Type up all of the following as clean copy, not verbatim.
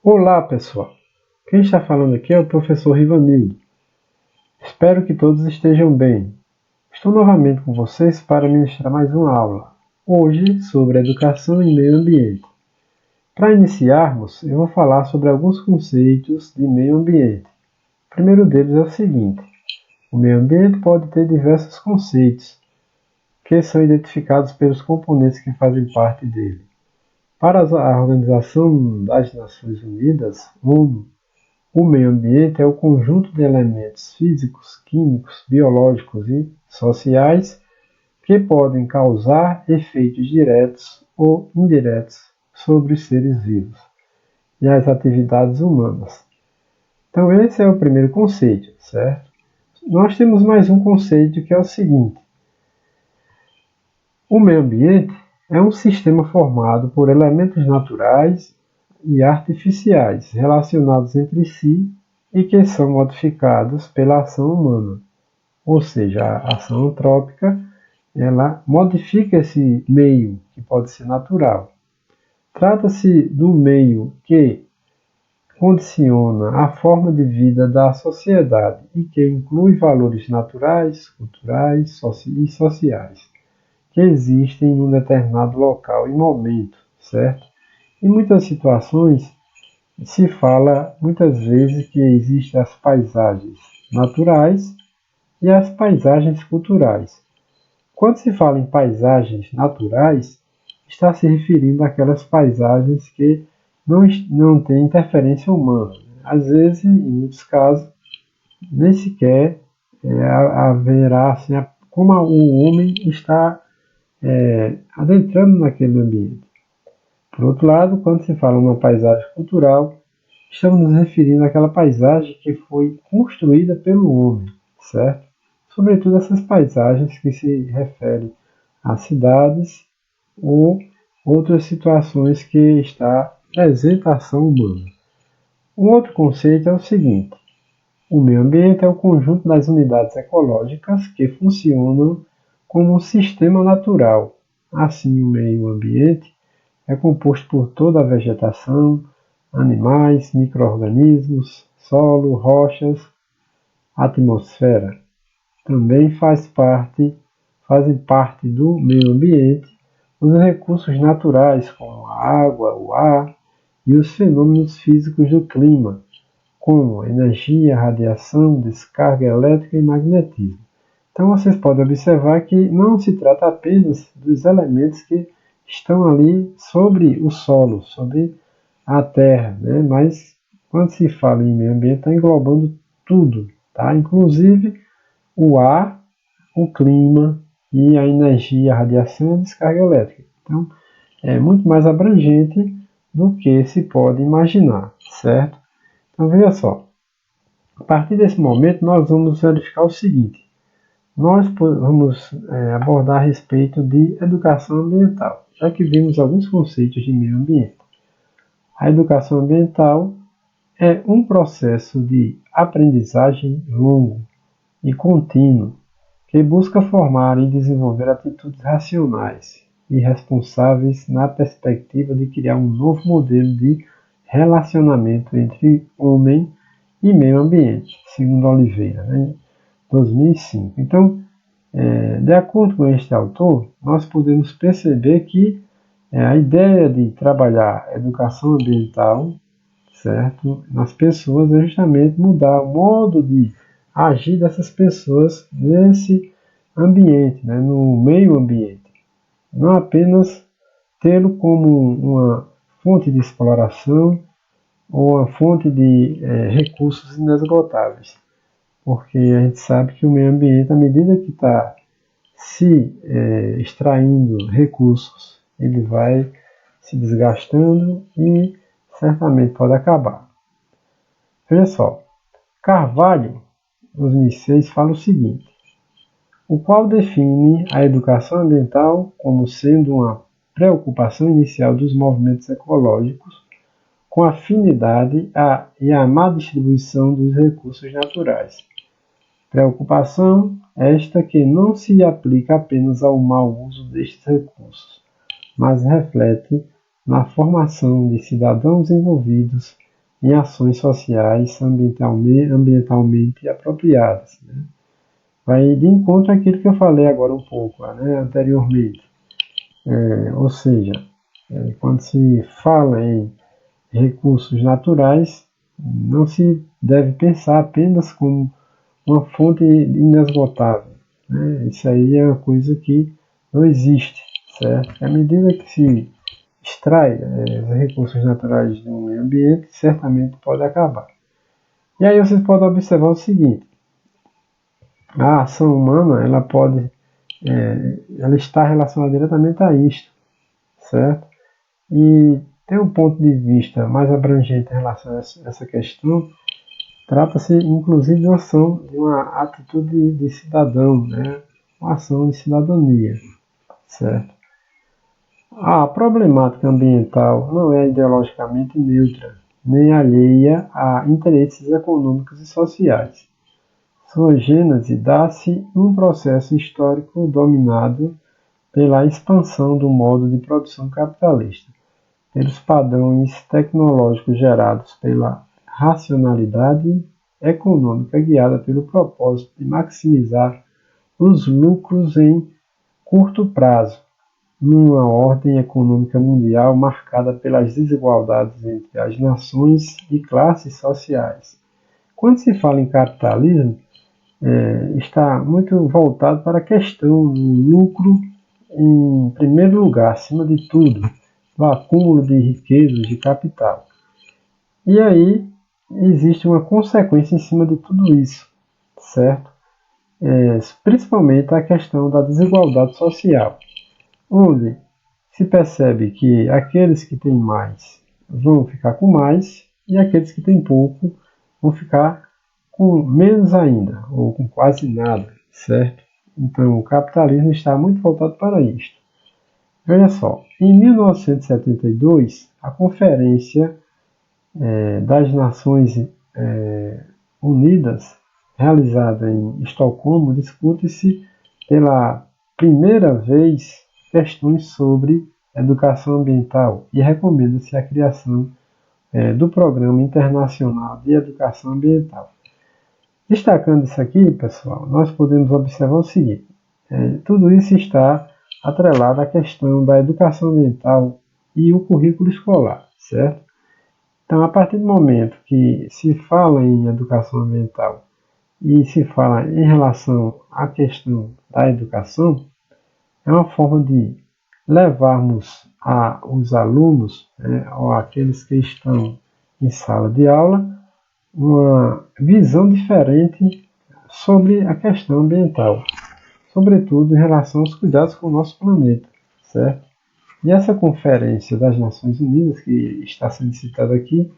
Olá, pessoal! Quem está falando aqui é o professor Rivanildo. Espero que todos estejam bem. Estou novamente com vocês para ministrar mais uma aula, hoje sobre educação e meio ambiente. Para iniciarmos, eu vou falar sobre alguns conceitos de meio ambiente. O primeiro deles é o seguinte: o meio ambiente pode ter diversos conceitos, que são identificados pelos componentes que fazem parte dele. Para a Organização das Nações Unidas, ONU, o meio ambiente é o conjunto de elementos físicos, químicos, biológicos e sociais que podem causar efeitos diretos ou indiretos sobre os seres vivos e as atividades humanas. Então, esse é o primeiro conceito, certo? Nós temos mais um conceito que é o seguinte: o meio ambiente é um sistema formado por elementos naturais e artificiais relacionados entre si e que são modificados pela ação humana. Ou seja, a ação antrópica, ela modifica esse meio, que pode ser natural. Trata-se do meio que condiciona a forma de vida da sociedade e que inclui valores naturais, culturais e sociais que existem em um determinado local e momento, certo? Em muitas situações, se fala muitas vezes que existem as paisagens naturais e as paisagens culturais. Quando se fala em paisagens naturais, está se referindo àquelas paisagens que não têm interferência humana. Às vezes, em muitos casos, nem sequer haverá assim, como o homem está adentrando naquele ambiente. Por outro lado, quando se fala em uma paisagem cultural, estamos nos referindo àquela paisagem que foi construída pelo homem, certo? Sobretudo essas paisagens que se referem a cidades ou outras situações que está presente a ação humana. Um outro conceito é o seguinte: o meio ambiente é o conjunto das unidades ecológicas que funcionam como um sistema natural. Assim, o meio ambiente é composto por toda a vegetação, animais, micro-organismos, solo, rochas, atmosfera. Também fazem parte do meio ambiente os recursos naturais, como a água, o ar e os fenômenos físicos do clima, como energia, radiação, descarga elétrica e magnetismo. Então vocês podem observar que não se trata apenas dos elementos que estão ali sobre o solo, sobre a terra, né? Mas quando se fala em meio ambiente, está englobando tudo, tá? Inclusive o ar, o clima e a energia, a radiação e a descarga elétrica. Então é muito mais abrangente do que se pode imaginar, certo? Então veja só, a partir desse momento nós vamos verificar o seguinte: nós vamos abordar a respeito de educação ambiental, já que vimos alguns conceitos de meio ambiente. A educação ambiental é um processo de aprendizagem longo e contínuo que busca formar e desenvolver atitudes racionais e responsáveis na perspectiva de criar um novo modelo de relacionamento entre homem e meio ambiente, segundo Oliveira, né, 2005. Então, de acordo com este autor, nós podemos perceber que a ideia de trabalhar educação ambiental, certo, nas pessoas é justamente mudar o modo de agir dessas pessoas nesse ambiente, né, no meio ambiente. Não apenas tê-lo como uma fonte de exploração ou uma fonte de recursos inesgotáveis, porque a gente sabe que o meio ambiente, à medida que está se extraindo recursos, ele vai se desgastando e certamente pode acabar. Veja só, Carvalho, 2006, fala o seguinte: o qual define a educação ambiental como sendo uma preocupação inicial dos movimentos ecológicos com a afinidade e a má distribuição dos recursos naturais. Preocupação esta que não se aplica apenas ao mau uso destes recursos, mas reflete na formação de cidadãos envolvidos em ações sociais ambientalmente apropriadas, né? Vai de encontro àquilo que eu falei agora um pouco, né, anteriormente. Ou seja, quando se fala em recursos naturais, não se deve pensar apenas como uma fonte inesgotável, né? Isso aí é uma coisa que não existe, certo? À medida que se extrai os recursos naturais do meio ambiente, certamente pode acabar. E aí vocês podem observar o seguinte: a ação humana ela está relacionada diretamente a isto, certo? E tem um ponto de vista mais abrangente em relação a essa questão. Trata-se, inclusive, de uma ação, de uma atitude de cidadão, né? Uma ação de cidadania, certo? A problemática ambiental não é ideologicamente neutra, nem alheia a interesses econômicos e sociais. Sua gênese dá-se num processo histórico dominado pela expansão do modo de produção capitalista, pelos padrões tecnológicos gerados pela racionalidade econômica guiada pelo propósito de maximizar os lucros em curto prazo, numa ordem econômica mundial marcada pelas desigualdades entre as nações e classes sociais. Quando se fala em capitalismo, está muito voltado para a questão do lucro em primeiro lugar, acima de tudo, do acúmulo de riquezas, de capital. E aí existe uma consequência em cima de tudo isso, certo? Principalmente a questão da desigualdade social, onde se percebe que aqueles que têm mais vão ficar com mais e aqueles que têm pouco vão ficar com menos ainda, ou com quase nada, certo? Então o capitalismo está muito voltado para isto. Veja só, em 1972, a Conferência das Nações Unidas, realizada em Estocolmo, discute-se pela primeira vez questões sobre educação ambiental e recomenda-se a criação do Programa Internacional de Educação Ambiental. Destacando isso aqui, pessoal, nós podemos observar o seguinte: tudo isso está atrelado à questão da educação ambiental e o currículo escolar, certo? Então, a partir do momento que se fala em educação ambiental e se fala em relação à questão da educação, é uma forma de levarmos os alunos, né, ou aqueles que estão em sala de aula, uma visão diferente sobre a questão ambiental, sobretudo em relação aos cuidados com o nosso planeta, certo? E essa Conferência das Nações Unidas, que está sendo citada aqui,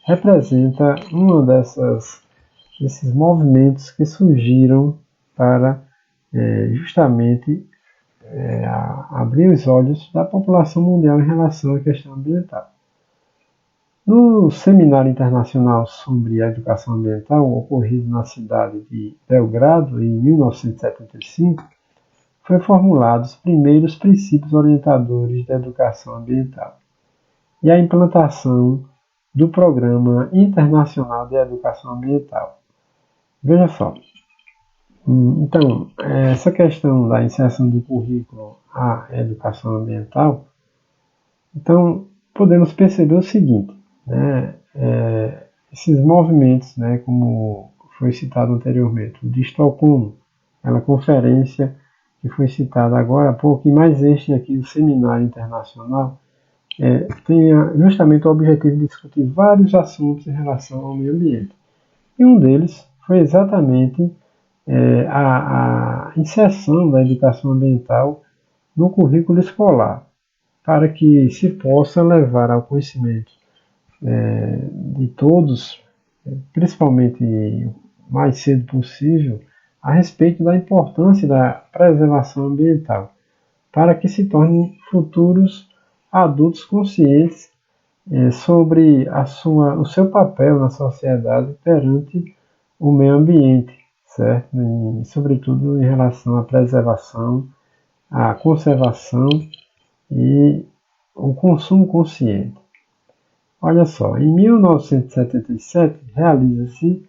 representa uma desses movimentos que surgiram para justamente abrir os olhos da população mundial em relação à questão ambiental. No Seminário Internacional sobre a Educação Ambiental, ocorrido na cidade de Belgrado, em 1975, foi formulados os primeiros princípios orientadores da educação ambiental e a implantação do Programa Internacional de Educação Ambiental. Veja só, então, essa questão da inserção do currículo à educação ambiental, então, podemos perceber o seguinte, né, esses movimentos, né, como foi citado anteriormente, o de Estocolmo, aquela conferência que foi citada agora há pouco, e mais este aqui, o Seminário Internacional, tem justamente o objetivo de discutir vários assuntos em relação ao meio ambiente. E um deles foi exatamente a inserção da educação ambiental no currículo escolar, para que se possa levar ao conhecimento de todos, principalmente o mais cedo possível, a respeito da importância da preservação ambiental, para que se tornem futuros adultos conscientes sobre o seu papel na sociedade perante o meio ambiente, certo? E, sobretudo em relação à preservação, à conservação e o consumo consciente. Olha só, em 1977 realiza-se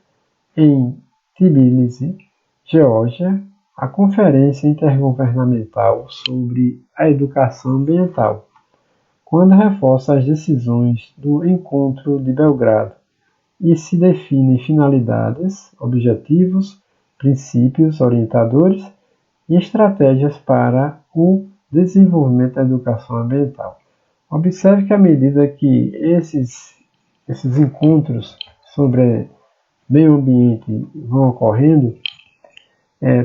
em Tbilisi, Geórgia, a Conferência Intergovernamental sobre a Educação Ambiental, quando reforça as decisões do Encontro de Belgrado e se definem finalidades, objetivos, princípios orientadores e estratégias para o desenvolvimento da educação ambiental. Observe que à medida que esses encontros sobre meio ambiente vão ocorrendo,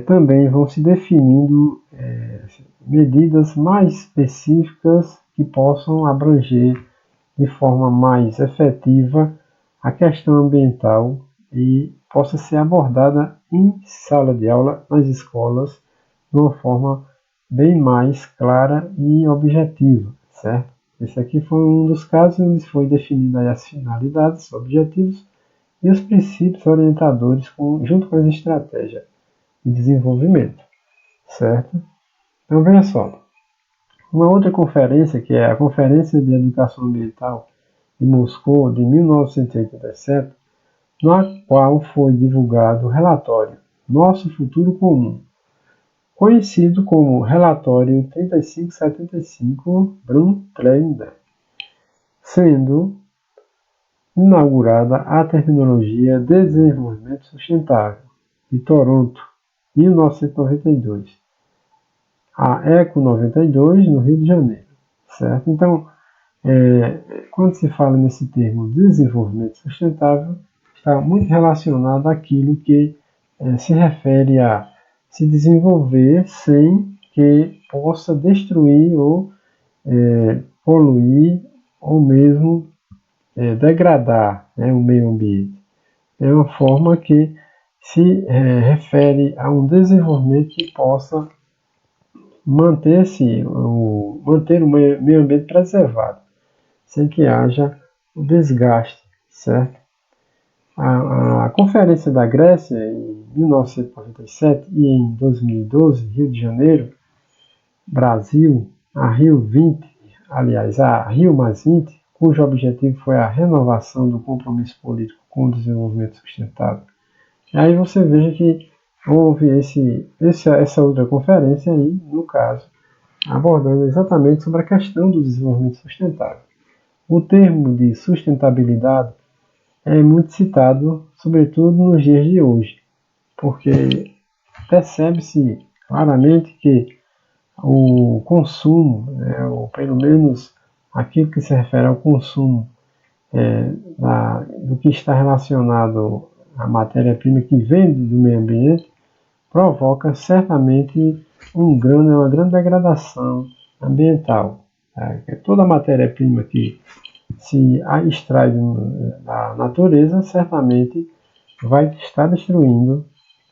também vão se definindo medidas mais específicas que possam abranger de forma mais efetiva a questão ambiental e possa ser abordada em sala de aula nas escolas de uma forma bem mais clara e objetiva, certo? Esse aqui foi um dos casos onde foi definida as finalidades, objetivos e os princípios orientadores junto com as estratégias de desenvolvimento, certo? Então, veja só, uma outra conferência, que é a Conferência de Educação Ambiental de Moscou, de 1987, na qual foi divulgado o relatório Nosso Futuro Comum, conhecido como Relatório 3575 Brundtland, sendo inaugurada a terminologia Desenvolvimento Sustentável, de Toronto, 1992, a ECO 92, no Rio de Janeiro, certo? Então, quando se fala nesse termo desenvolvimento sustentável, está muito relacionado àquilo que se refere a se desenvolver sem que possa destruir ou poluir ou mesmo degradar, né, o meio ambiente. É uma forma que se refere a um desenvolvimento que possa manter o meio ambiente preservado, sem que haja o desgaste, certo? A Conferência da Grécia, em 1997 e em 2012, Rio de Janeiro, Brasil, a Rio 20, aliás, a Rio mais 20, cujo objetivo foi a renovação do compromisso político com o desenvolvimento sustentável. E aí você veja que houve essa outra conferência aí, no caso, abordando exatamente sobre a questão do desenvolvimento sustentável. O termo de sustentabilidade é muito citado, sobretudo nos dias de hoje, porque percebe-se claramente que o consumo, ou pelo menos aquilo que se refere ao consumo do que está relacionado à matéria-prima que vem do meio ambiente, provoca certamente uma grande degradação ambiental. Toda a matéria-prima que se extrai da natureza certamente vai estar destruindo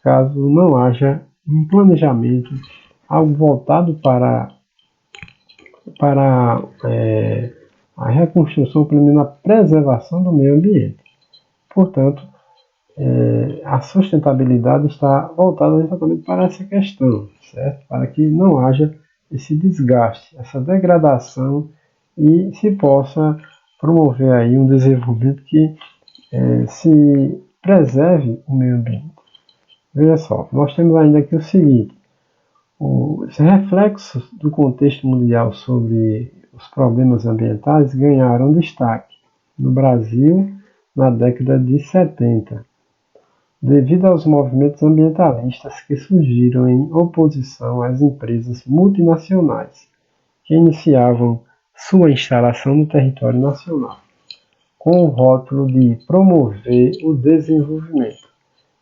caso não haja um planejamento, algo voltado para a reconstrução, pelo menos a preservação do meio ambiente. Portanto, a sustentabilidade está voltada exatamente para essa questão, certo? Para que não haja esse desgaste, essa degradação e se possa promover aí um desenvolvimento que se preserve o meio ambiente. Veja só, nós temos ainda aqui o seguinte: os reflexos do contexto mundial sobre os problemas ambientais ganharam destaque no Brasil na década de 70, devido aos movimentos ambientalistas que surgiram em oposição às empresas multinacionais que iniciavam sua instalação no território nacional, com o rótulo de promover o desenvolvimento.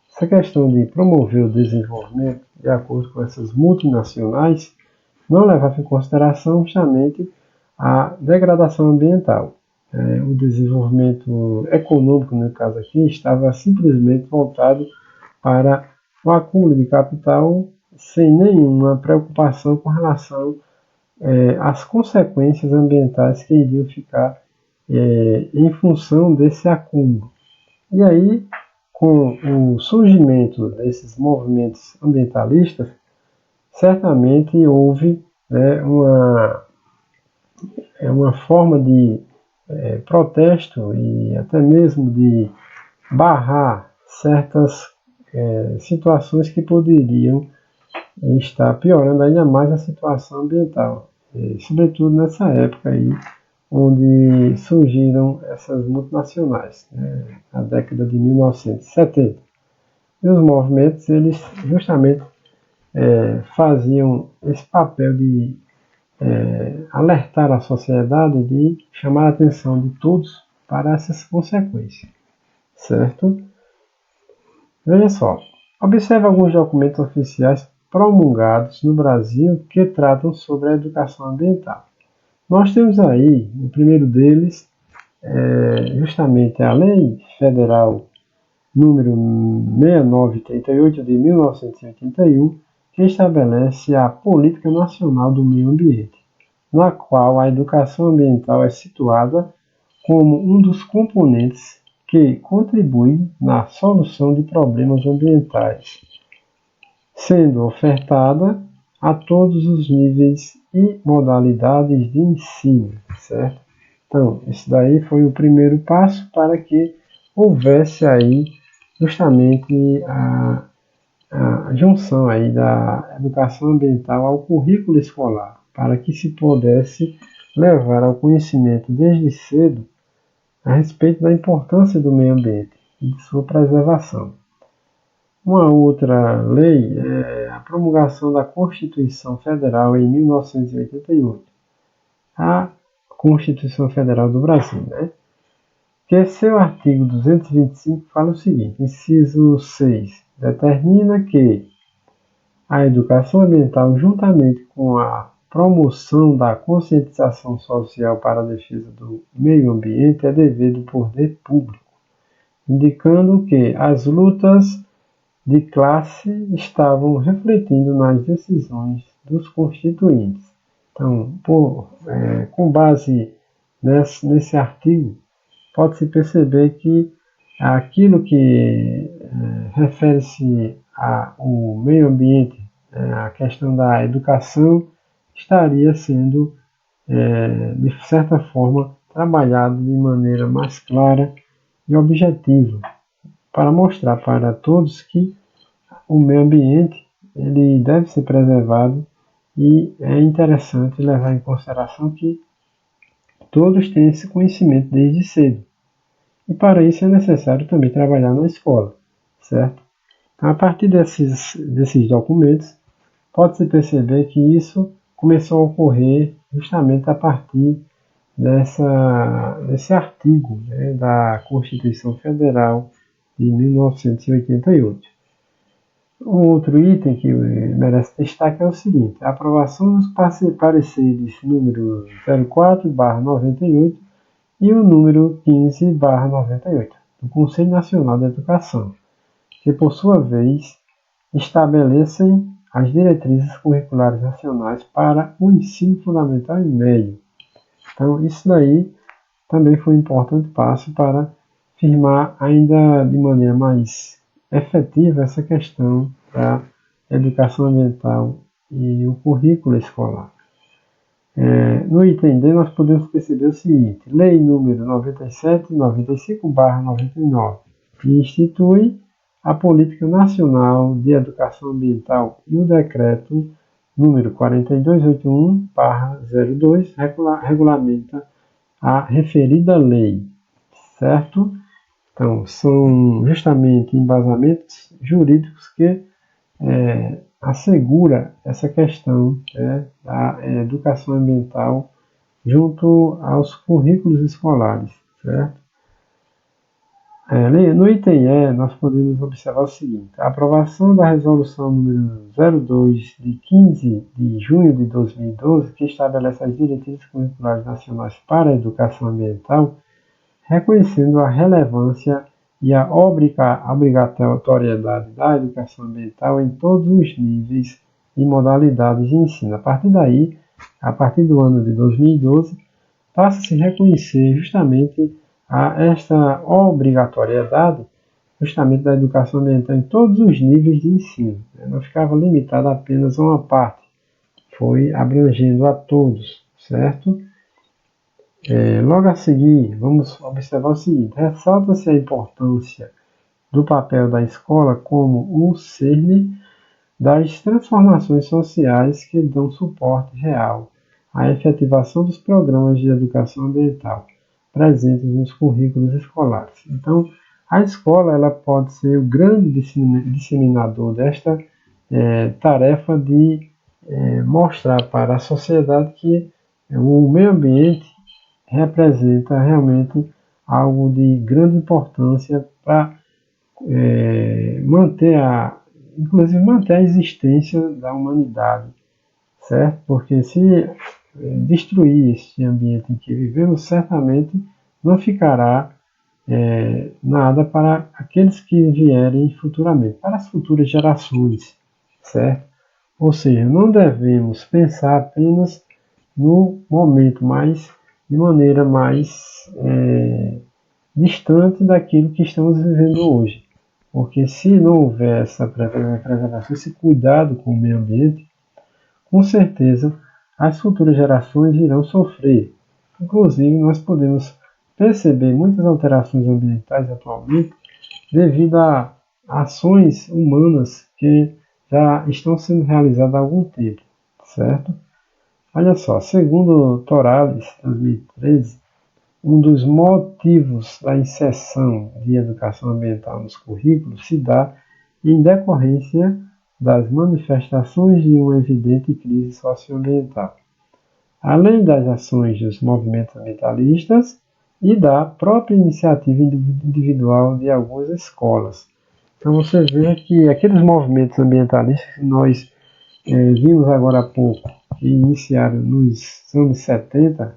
Essa questão de promover o desenvolvimento, de acordo com essas multinacionais, não levava em consideração justamente a degradação ambiental. O desenvolvimento econômico, no caso aqui, estava simplesmente voltado para o acúmulo de capital sem nenhuma preocupação com relação às consequências ambientais que iriam ficar em função desse acúmulo. E aí, com o surgimento desses movimentos ambientalistas, certamente houve uma forma de protesto e até mesmo de barrar certas situações que poderiam estar piorando ainda mais a situação ambiental, sobretudo nessa época aí, onde surgiram essas multinacionais, na década de 1970. E os movimentos, eles justamente faziam esse papel de alertar a sociedade, de chamar a atenção de todos para essas consequências, certo? Veja só, observe alguns documentos oficiais promulgados no Brasil que tratam sobre a educação ambiental. Nós temos aí, o primeiro deles, justamente a Lei Federal número 6938 de 1981, que estabelece a Política Nacional do Meio Ambiente, na qual a educação ambiental é situada como um dos componentes que contribui na solução de problemas ambientais, sendo ofertada a todos os níveis e modalidades de ensino, certo? Então, esse daí foi o primeiro passo para que houvesse aí justamente a junção aí da educação ambiental ao currículo escolar, para que se pudesse levar ao conhecimento desde cedo a respeito da importância do meio ambiente e de sua preservação. Uma outra lei é a promulgação da Constituição Federal em 1988, a Constituição Federal do Brasil, que seu artigo 225 fala o seguinte: inciso 6, determina que a educação ambiental, juntamente com a promoção da conscientização social para a defesa do meio ambiente, é dever do poder público, indicando que as lutas de classe estavam refletindo nas decisões dos constituintes. Então, com base nesse artigo, pode-se perceber que aquilo que refere-se ao meio ambiente, a questão da educação, estaria sendo, de certa forma, trabalhado de maneira mais clara e objetiva, para mostrar para todos que o meio ambiente ele deve ser preservado e é interessante levar em consideração que todos têm esse conhecimento desde cedo. E para isso é necessário também trabalhar na escola, certo? Então, a partir desses documentos, pode-se perceber que isso começou a ocorrer justamente a partir desse artigo da Constituição Federal de 1988. Um outro item que merece destaque é o seguinte: a aprovação dos pareceres número 04/98 e o número 15/98 do Conselho Nacional da Educação, que por sua vez estabelecem as diretrizes curriculares nacionais para o ensino fundamental e médio. Então, isso daí também foi um importante passo para firmar ainda de maneira mais efetiva essa questão da educação ambiental e o currículo escolar. No item D, nós podemos perceber o seguinte: Lei número 97/95/99, que institui a Política Nacional de Educação Ambiental, e o Decreto número 4281/02 regulamenta a referida lei, certo? Então, são justamente embasamentos jurídicos que assegura essa questão da educação ambiental junto aos currículos escolares, certo? No item E, nós podemos observar o seguinte: a aprovação da resolução número 02 de 15 de junho de 2012, que estabelece as diretrizes curriculares nacionais para a educação ambiental, reconhecendo a relevância e a obrigatoriedade da educação ambiental em todos os níveis e modalidades de ensino. A partir daí, a partir do ano de 2012, passa a se reconhecer justamente esta obrigatoriedade justamente da educação ambiental em todos os níveis de ensino. Não ficava limitada apenas a uma parte, foi abrangendo a todos, certo? Logo a seguir, vamos observar o seguinte: ressalta-se a importância do papel da escola como o cerne das transformações sociais que dão suporte real à efetivação dos programas de educação ambiental presentes nos currículos escolares. Então, a escola ela pode ser o grande disseminador desta tarefa de mostrar para a sociedade que o meio ambiente representa realmente algo de grande importância para inclusive manter a existência da humanidade, certo? Porque se destruir este ambiente em que vivemos, certamente não ficará nada para aqueles que vierem futuramente, para as futuras gerações, certo? Ou seja, não devemos pensar apenas no momento, mas de maneira mais distante daquilo que estamos vivendo hoje. Porque se não houver essa preservação, esse cuidado com o meio ambiente, com certeza as futuras gerações irão sofrer. Inclusive, nós podemos perceber muitas alterações ambientais atualmente devido a ações humanas que já estão sendo realizadas há algum tempo, certo? Olha só, segundo Torales, 2013, um dos motivos da inserção de educação ambiental nos currículos se dá em decorrência das manifestações de uma evidente crise socioambiental, além das ações dos movimentos ambientalistas e da própria iniciativa individual de algumas escolas. Então você vê que aqueles movimentos ambientalistas que nós vimos agora há pouco, que iniciaram nos anos 70,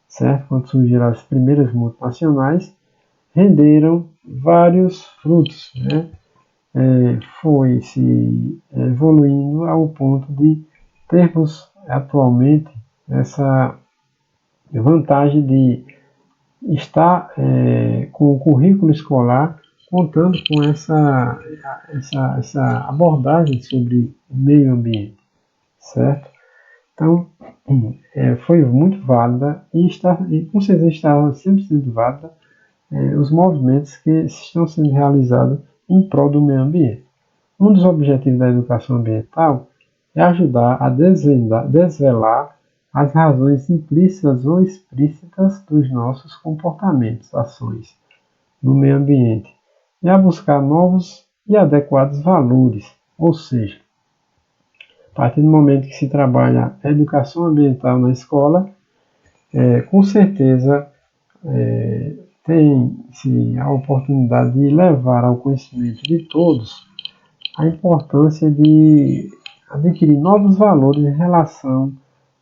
certo? Quando surgiram as primeiras multinacionais, renderam vários frutos, né? Foi se evoluindo ao ponto de termos atualmente essa vantagem de estar com o currículo escolar contando com essa abordagem sobre o meio ambiente, certo? Então, foi muito válida e com certeza está sempre sendo válida os movimentos que estão sendo realizados em prol do meio ambiente. Um dos objetivos da educação ambiental é ajudar a desvelar as razões implícitas ou explícitas dos nossos comportamentos, ações no meio ambiente e a buscar novos e adequados valores, ou seja, a partir do momento que se trabalha a educação ambiental na escola, com certeza tem-se a oportunidade de levar ao conhecimento de todos a importância de adquirir novos valores em relação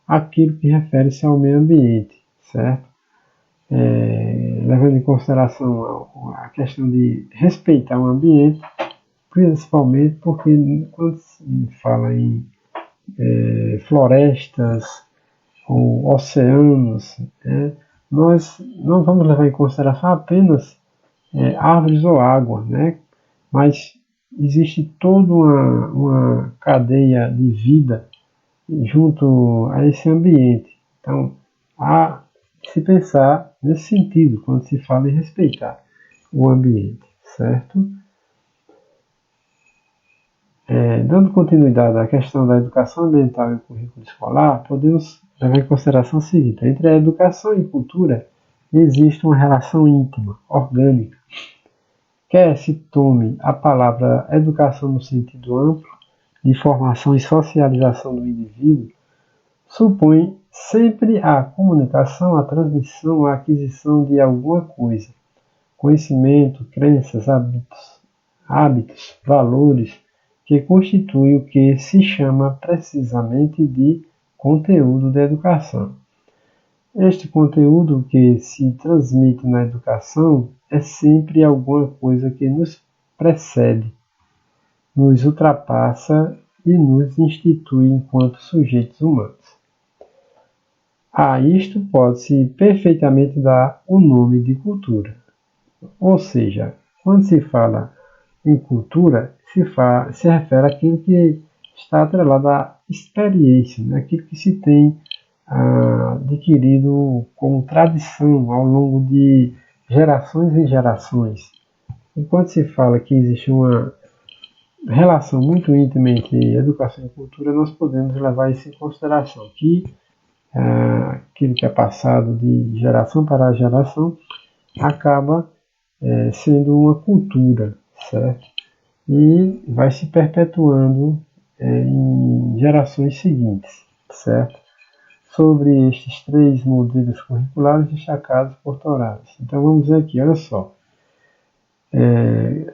àquilo que refere-se ao meio ambiente, certo? Levando em consideração a questão de respeitar o ambiente, principalmente porque quando se fala em florestas ou oceanos, nós não vamos levar em consideração apenas árvores ou água, né? Mas existe toda uma cadeia de vida junto a esse ambiente. Então, há que se pensar nesse sentido, quando se fala em respeitar o ambiente, certo? Dando continuidade à questão da educação ambiental e currículo escolar, podemos levar em consideração o seguinte: entre a educação e a cultura existe uma relação íntima, orgânica. Quer se tome a palavra educação no sentido amplo, de formação e socialização do indivíduo, supõe sempre a comunicação, a transmissão, a aquisição de alguma coisa, conhecimento, crenças, hábitos, valores, que constitui o que se chama precisamente de conteúdo da educação. Este conteúdo que se transmite na educação é sempre alguma coisa que nos precede, nos ultrapassa e nos institui enquanto sujeitos humanos. A isto pode-se perfeitamente dar o nome de cultura. Ou seja, quando se fala em cultura, se refere àquilo que está atrelado à experiência, né? Aquilo que se tem adquirido como tradição ao longo de gerações e gerações. Enquanto se fala que existe uma relação muito íntima entre educação e cultura, nós podemos levar isso em consideração, que aquilo que é passado de geração para geração acaba sendo uma cultura, certo? E vai se perpetuando em gerações seguintes, certo? Sobre estes 3 modelos curriculares destacados por Torales. Então vamos ver aqui, olha só.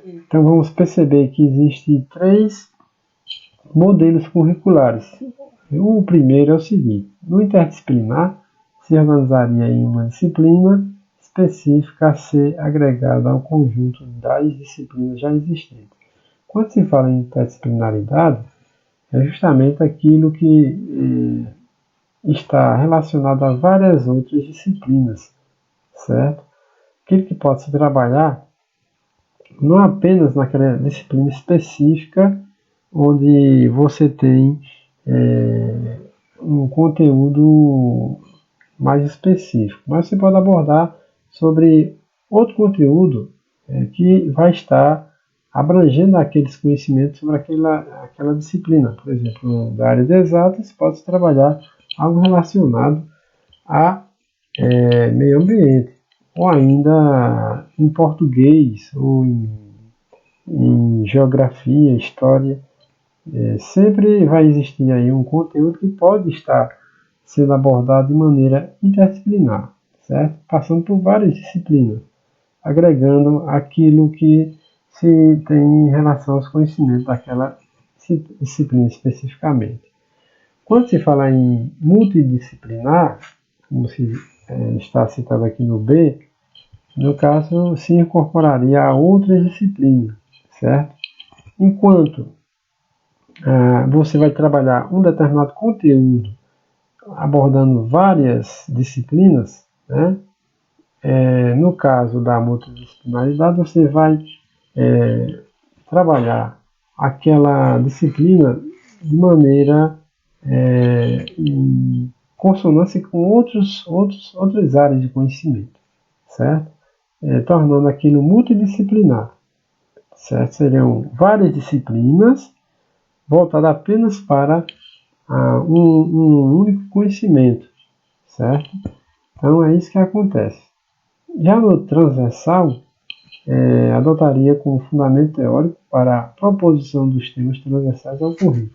Então vamos perceber que existem 3 modelos curriculares. O primeiro é o seguinte: no interdisciplinar se organizaria em uma disciplina específica a ser agregada ao conjunto das disciplinas já existentes. Quando se fala em interdisciplinaridade, é justamente aquilo que está relacionado a várias outras disciplinas, certo? Aquilo que pode se trabalhar não apenas naquela disciplina específica onde você tem um conteúdo mais específico, mas você pode abordar sobre outro conteúdo que vai estar abrangendo aqueles conhecimentos sobre aquela disciplina. Por exemplo, da área de exatas, pode-se trabalhar algo relacionado a meio ambiente, ou ainda em português, ou em geografia, história. Sempre vai existir aí um conteúdo que pode estar sendo abordado de maneira interdisciplinar, certo? Passando por várias disciplinas, agregando aquilo que se tem em relação aos conhecimentos daquela disciplina especificamente. Quando se fala em multidisciplinar, como se está citado aqui no B, no caso se incorporaria a outras disciplinas, certo? Enquanto você vai trabalhar um determinado conteúdo abordando várias disciplinas, né? No caso da multidisciplinaridade, você vai trabalhar aquela disciplina de maneira em consonância com outras áreas de conhecimento, certo? Tornando aquilo multidisciplinar, certo? Seriam várias disciplinas voltadas apenas para um único conhecimento, certo? Então é isso que acontece. Já no transversal, adotaria como fundamento teórico para a proposição dos temas transversais ao currículo.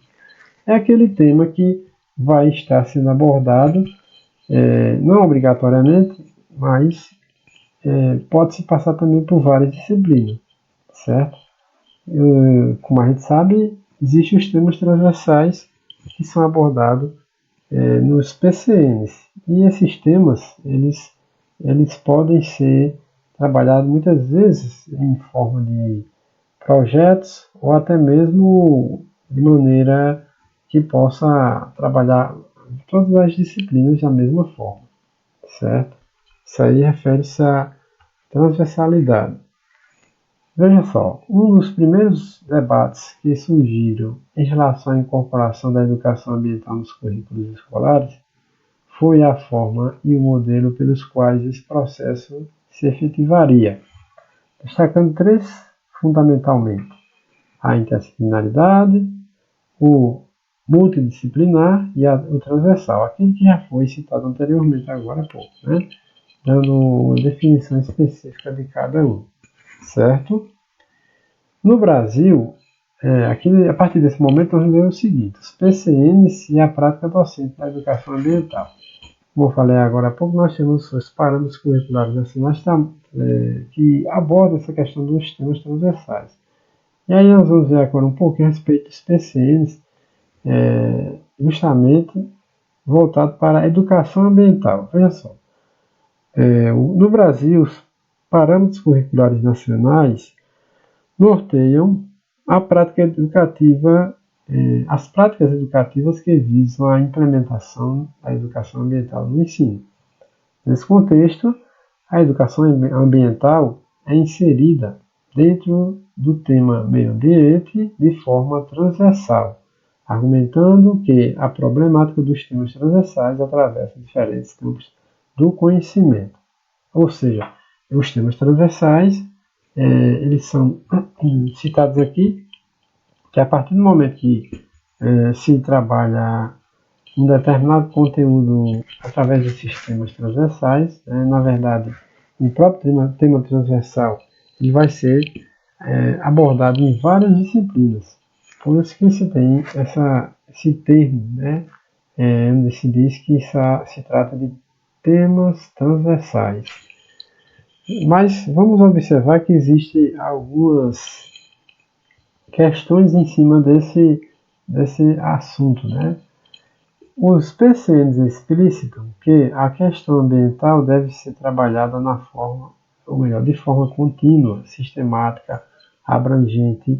É aquele tema que vai estar sendo abordado, não obrigatoriamente, mas pode-se passar também por várias disciplinas, certo? Como a gente sabe, existem os temas transversais que são abordados nos PCNs, e esses temas, eles podem ser trabalhados muitas vezes em forma de projetos ou até mesmo de maneira que possa trabalhar todas as disciplinas da mesma forma, certo? Isso aí refere-se à transversalidade. Veja só, um dos primeiros debates que surgiram em relação à incorporação da educação ambiental nos currículos escolares foi a forma e o modelo pelos quais esse processo se efetivaria, destacando 3 fundamentalmente: a interdisciplinaridade, o multidisciplinar e o transversal, aquilo que já foi citado anteriormente agora há pouco, né? Dando uma definição específica de cada um, certo? No Brasil, aqui, a partir desse momento, nós vemos o seguinte: os PCNs e a prática docente da educação ambiental. Como eu falei agora há pouco, nós temos os parâmetros curriculares nacionais que abordam essa questão dos temas transversais. E aí nós vamos ver agora um pouquinho a respeito dos PCNs, justamente voltado para a educação ambiental. Veja só, no Brasil, os parâmetros curriculares nacionais norteiam a prática educativa, as práticas educativas que visam a implementação da educação ambiental no ensino. Nesse contexto, a educação ambiental é inserida dentro do tema meio ambiente de forma transversal, argumentando que a problemática dos temas transversais atravessa diferentes campos do conhecimento. Ou seja, os temas transversais, eles são citados aqui, que a partir do momento que se trabalha um determinado conteúdo através de sistemas transversais, na verdade, o próprio tema transversal ele vai ser abordado em várias disciplinas. Por isso que se tem esse termo, onde se diz que se trata de temas transversais. Mas vamos observar que existem algumas questões em cima desse assunto, né? Os PCNs explicitam que a questão ambiental deve ser trabalhada de forma contínua, sistemática, abrangente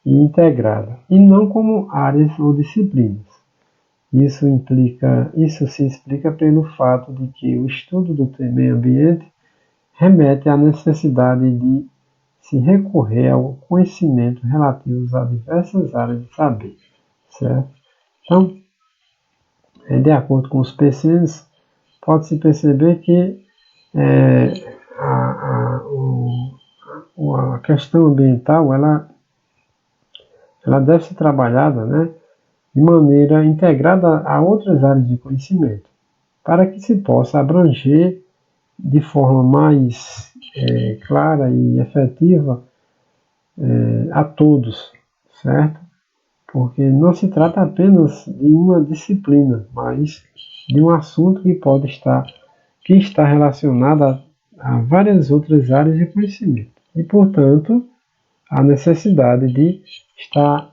e integrada, e não como áreas ou disciplinas. Isso se explica pelo fato de que o estudo do meio ambiente remete à necessidade de se recorrer ao conhecimento relativo a diversas áreas de saber, certo? Então, de acordo com os PCNs, pode-se perceber que a questão ambiental ela deve ser trabalhada, de maneira integrada a outras áreas de conhecimento, para que se possa abranger de forma mais clara e efetiva a todos, certo? Porque não se trata apenas de uma disciplina, mas de um assunto que está relacionado a várias outras áreas de conhecimento. E, portanto, a necessidade de estar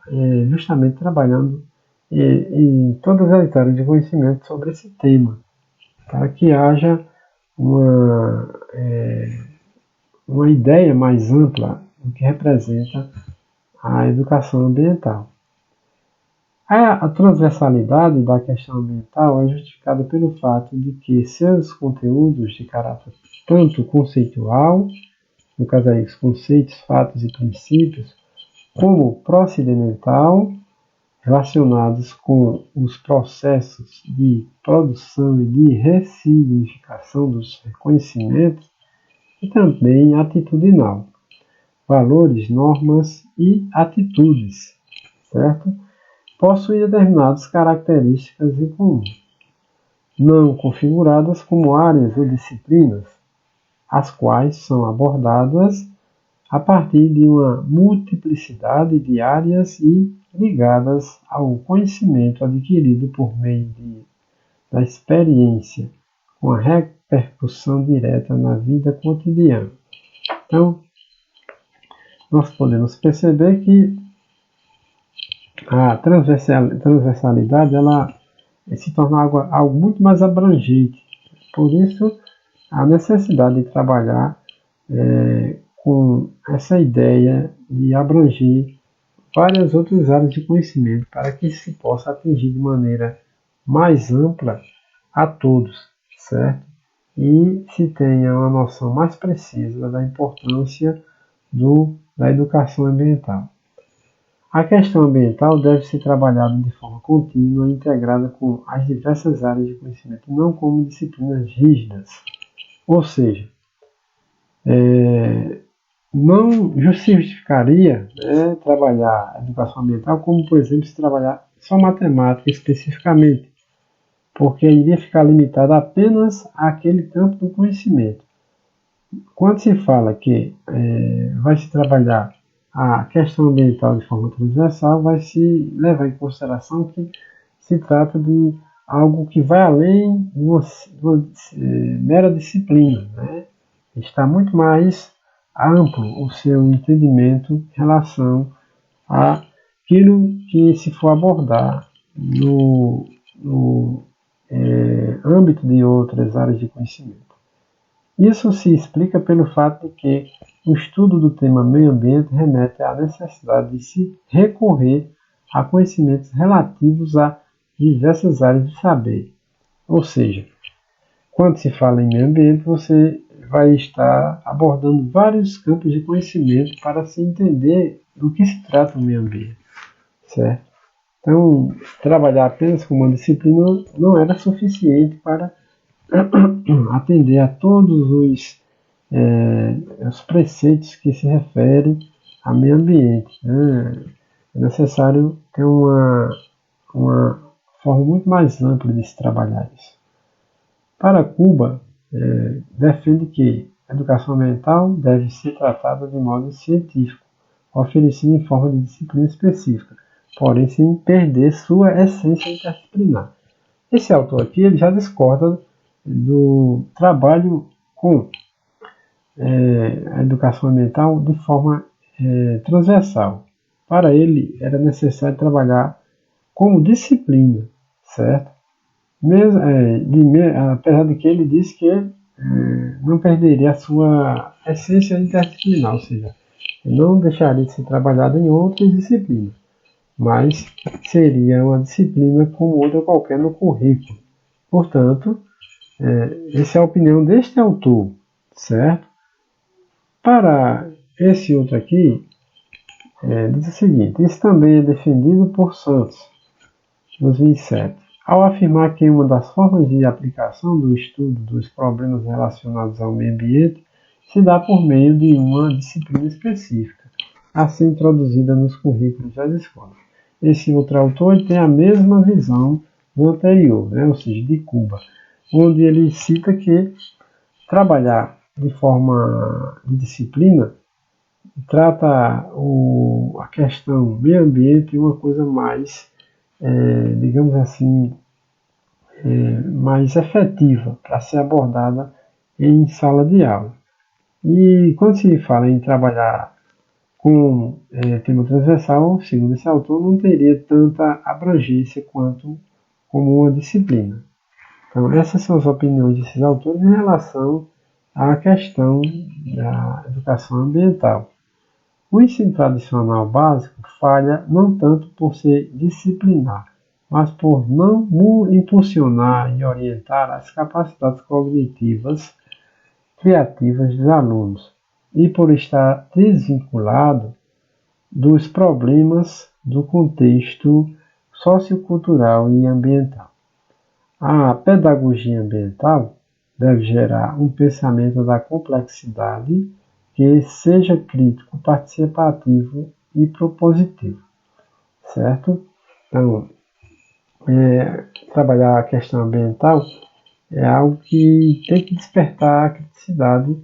justamente trabalhando em todas as áreas de conhecimento sobre esse tema, para que haja uma ideia mais ampla do que representa a educação ambiental. A transversalidade da questão ambiental é justificada pelo fato de que seus conteúdos de caráter tanto conceitual, no caso aí, os conceitos, fatos e princípios, como procedimental, relacionados com os processos de produção e de ressignificação dos conhecimentos, e também atitudinal, valores, normas e atitudes, certo? Possui determinadas características em comum, não configuradas como áreas ou disciplinas, as quais são abordadas a partir de uma multiplicidade de áreas e ligadas ao conhecimento adquirido por meio da experiência, com a repercussão direta na vida cotidiana. Então, nós podemos perceber que a transversalidade ela se torna algo muito mais abrangente. Por isso, a necessidade de trabalhar com essa ideia de abranger várias outras áreas de conhecimento para que se possa atingir de maneira mais ampla a todos, certo? E se tenha uma noção mais precisa da importância da educação ambiental. A questão ambiental deve ser trabalhada de forma contínua e integrada com as diversas áreas de conhecimento, não como disciplinas rígidas. Ou seja, não justificaria trabalhar a educação ambiental como, por exemplo, se trabalhar só matemática especificamente, porque iria ficar limitado apenas àquele campo do conhecimento. Quando se fala que vai se trabalhar a questão ambiental de forma transversal, vai se levar em consideração que se trata de algo que vai além de uma mera disciplina, Está muito mais amplo o seu entendimento em relação àquilo que se for abordar no âmbito de outras áreas de conhecimento. Isso se explica pelo fato de que o estudo do tema meio ambiente remete à necessidade de se recorrer a conhecimentos relativos a diversas áreas de saber. Ou seja, quando se fala em meio ambiente, você vai estar abordando vários campos de conhecimento para se entender do que se trata o meio ambiente, certo? Então, trabalhar apenas com uma disciplina não era suficiente para atender a todos os preceitos que se referem ao meio ambiente, né? É necessário ter uma forma muito mais ampla de se trabalhar isso. Para Cuba, defende que a educação ambiental deve ser tratada de modo científico, oferecida em forma de disciplina específica, porém sem perder sua essência interdisciplinar. Esse autor aqui ele já discorda do trabalho com a educação ambiental de forma transversal. Para ele, era necessário trabalhar como disciplina, certo? Mesmo, apesar de que ele disse que não perderia a sua essência interdisciplinar, ou seja, não deixaria de ser trabalhado em outras disciplinas, mas seria uma disciplina como outra qualquer no currículo. Portanto, essa é a opinião deste autor, certo? Para esse outro aqui, diz o seguinte: isso também é defendido por Santos, 2007, ao afirmar que uma das formas de aplicação do estudo dos problemas relacionados ao meio ambiente se dá por meio de uma disciplina específica, assim introduzida nos currículos das escolas. Esse outro autor tem a mesma visão do anterior, né, ou seja, de Cuba, onde ele cita que trabalhar de forma de disciplina trata a questão meio ambiente uma coisa mais, digamos assim, mais efetiva para ser abordada em sala de aula. E quando se fala em trabalhar com tema transversal, segundo esse autor, não teria tanta abrangência quanto como uma disciplina. Então, essas são as opiniões desses autores em relação à questão da educação ambiental. O ensino tradicional básico falha não tanto por ser disciplinar, mas por não impulsionar e orientar as capacidades cognitivas criativas dos alunos e por estar desvinculado dos problemas do contexto sociocultural e ambiental. A pedagogia ambiental deve gerar um pensamento da complexidade que seja crítico, participativo e propositivo, certo? Então, trabalhar a questão ambiental é algo que tem que despertar a criticidade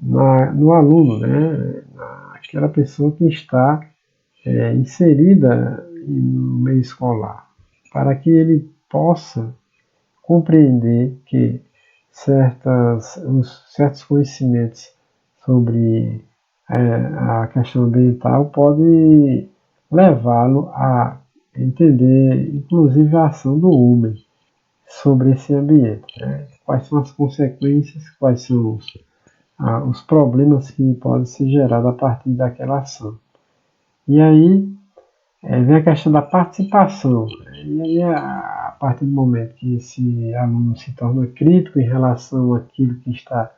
no aluno, né? Aquela pessoa que está inserida no meio escolar, para que ele possa compreender que certos conhecimentos sobre a questão ambiental pode levá-lo a entender, inclusive, a ação do homem sobre esse ambiente. Né? Quais são as consequências, quais são os problemas que podem ser gerados a partir daquela ação. E aí vem a questão da participação. E aí, a partir do momento que esse aluno se torna crítico em relação àquilo que está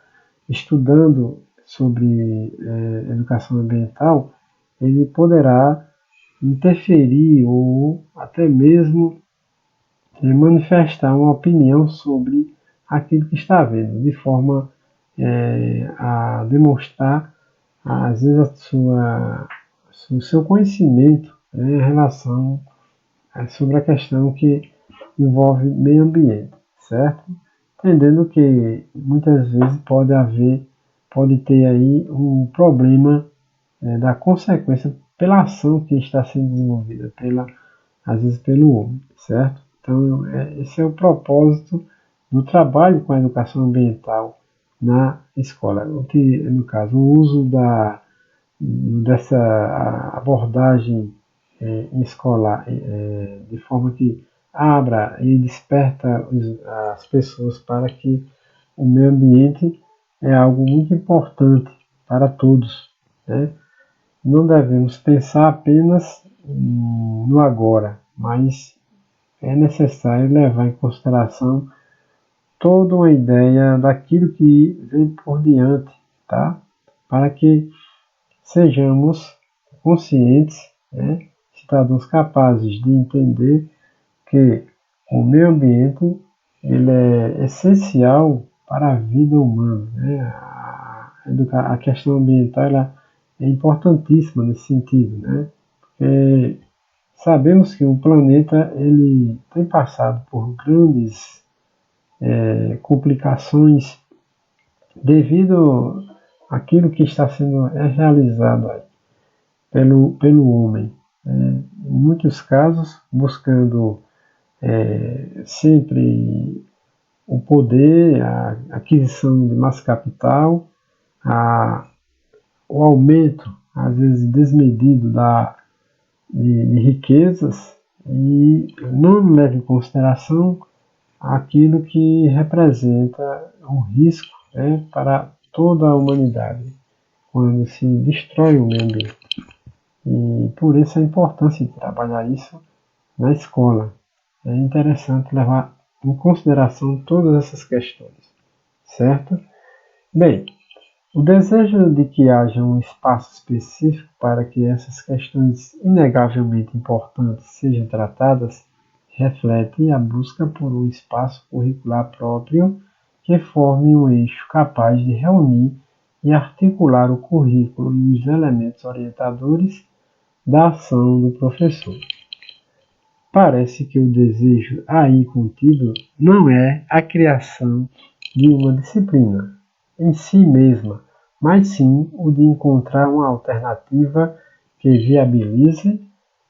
estudando sobre educação ambiental, ele poderá interferir ou até mesmo manifestar uma opinião sobre aquilo que está vendo, de forma a demonstrar, às vezes, o seu conhecimento em relação sobre a questão que envolve meio ambiente, certo? Entendendo que muitas vezes pode ter aí um problema da consequência pela ação que está sendo desenvolvida, às vezes pelo homem, certo? Então, esse é o propósito do trabalho com a educação ambiental na escola, no caso, o uso dessa abordagem escolar de forma que abra e desperta as pessoas para que o meio ambiente é algo muito importante para todos, né? Não devemos pensar apenas no agora, mas é necessário levar em consideração toda uma ideia daquilo que vem por diante, tá? Para que sejamos conscientes, né? Se cidadãos capazes de entender que o meio ambiente ele é essencial para a vida humana, né? A questão ambiental ela é importantíssima nesse sentido, né? Porque sabemos que o planeta ele tem passado por grandes complicações devido àquilo que está sendo realizado aí pelo homem. Em muitos casos, buscando sempre o poder, a aquisição de mais capital, a, o aumento, às vezes desmedido, de riquezas e não leva em consideração aquilo que representa um risco, né, para toda a humanidade, quando se destrói o meio ambiente. E por isso a importância de trabalhar isso na escola. É interessante levar em consideração todas essas questões, certo? Bem, o desejo de que haja um espaço específico para que essas questões inegavelmente importantes sejam tratadas reflete a busca por um espaço curricular próprio que forme um eixo capaz de reunir e articular o currículo e os elementos orientadores da ação do professor. Parece que o desejo aí contido não é a criação de uma disciplina em si mesma, mas sim o de encontrar uma alternativa que viabilize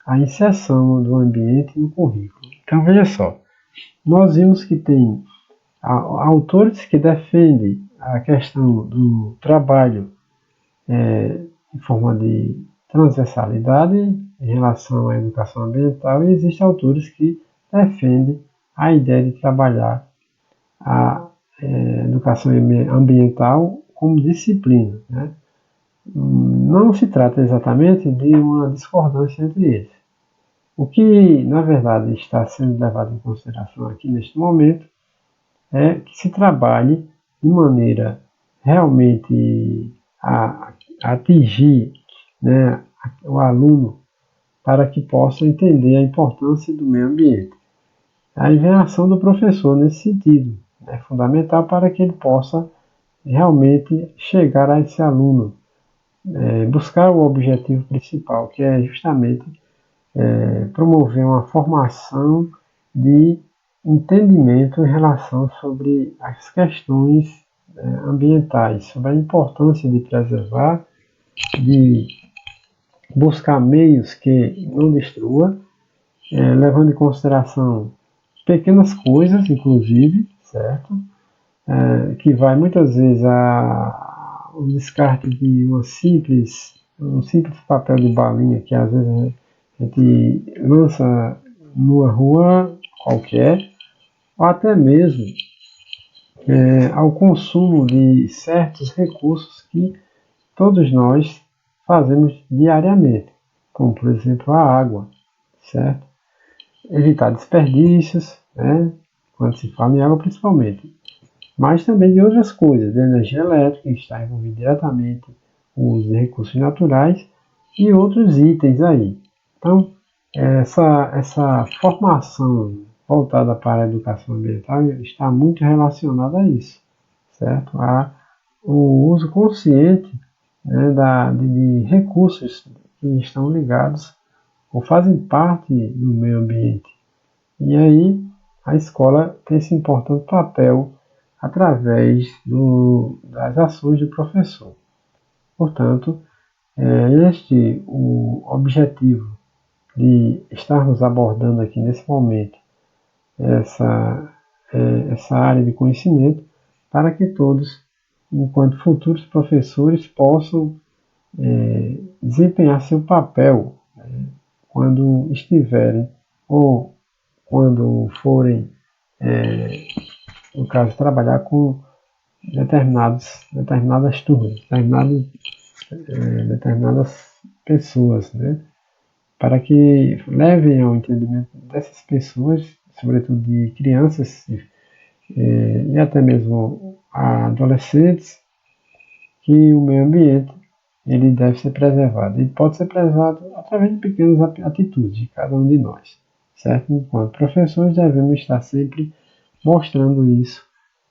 a inserção do ambiente no currículo. Então veja só, nós vimos que tem autores que defendem a questão do trabalho em forma de transversalidade em relação à educação ambiental e existem autores que defendem a ideia de trabalhar a educação ambiental como disciplina, né? Não se trata exatamente de uma discordância entre eles. O que, na verdade, está sendo levado em consideração aqui neste momento é que se trabalhe de maneira realmente a atingir, né, o aluno para que possa entender a importância do meio ambiente. Aí vem a ação do professor nesse sentido. É fundamental para que ele possa realmente chegar a esse aluno, buscar o objetivo principal, que é justamente promover uma formação de entendimento em relação sobre as questões ambientais, sobre a importância de preservar, de buscar meios que não destrua, levando em consideração pequenas coisas, inclusive, certo? Que vai muitas vezes o descarte de um simples papel de balinha que às vezes a gente lança numa rua qualquer, ou até mesmo ao consumo de certos recursos que todos nós fazemos diariamente, como por exemplo a água, certo? Evitar desperdícios, né? Quando se fala em água principalmente, mas também de outras coisas, de energia elétrica, que está envolvido diretamente com os recursos naturais e outros itens aí. Então, essa formação voltada para a educação ambiental está muito relacionada a isso, certo? A o uso consciente, né, de recursos que estão ligados ou fazem parte do meio ambiente. E aí a escola tem esse importante papel através das ações do professor. Portanto, este o objetivo de estarmos abordando aqui nesse momento essa, essa área de conhecimento para que todos, enquanto futuros professores, possam desempenhar seu papel quando estiverem ou quando forem, no caso, trabalhar com determinadas turmas, determinadas pessoas, né? Para que levem ao entendimento dessas pessoas, sobretudo de crianças e até mesmo a adolescentes, que o meio ambiente ele deve ser preservado. Ele pode ser preservado através de pequenas atitudes de cada um de nós, certo? Enquanto professores, devemos estar sempre mostrando isso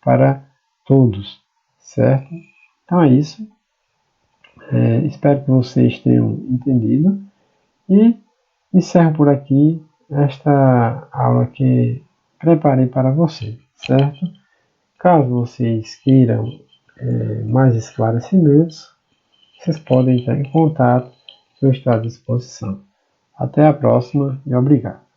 para todos, certo? Então é isso. Espero que vocês tenham entendido e encerro por aqui esta aula que preparei para você, certo? Caso vocês queiram mais esclarecimentos, vocês podem entrar em contato, que eu estou à disposição. Até a próxima e obrigado.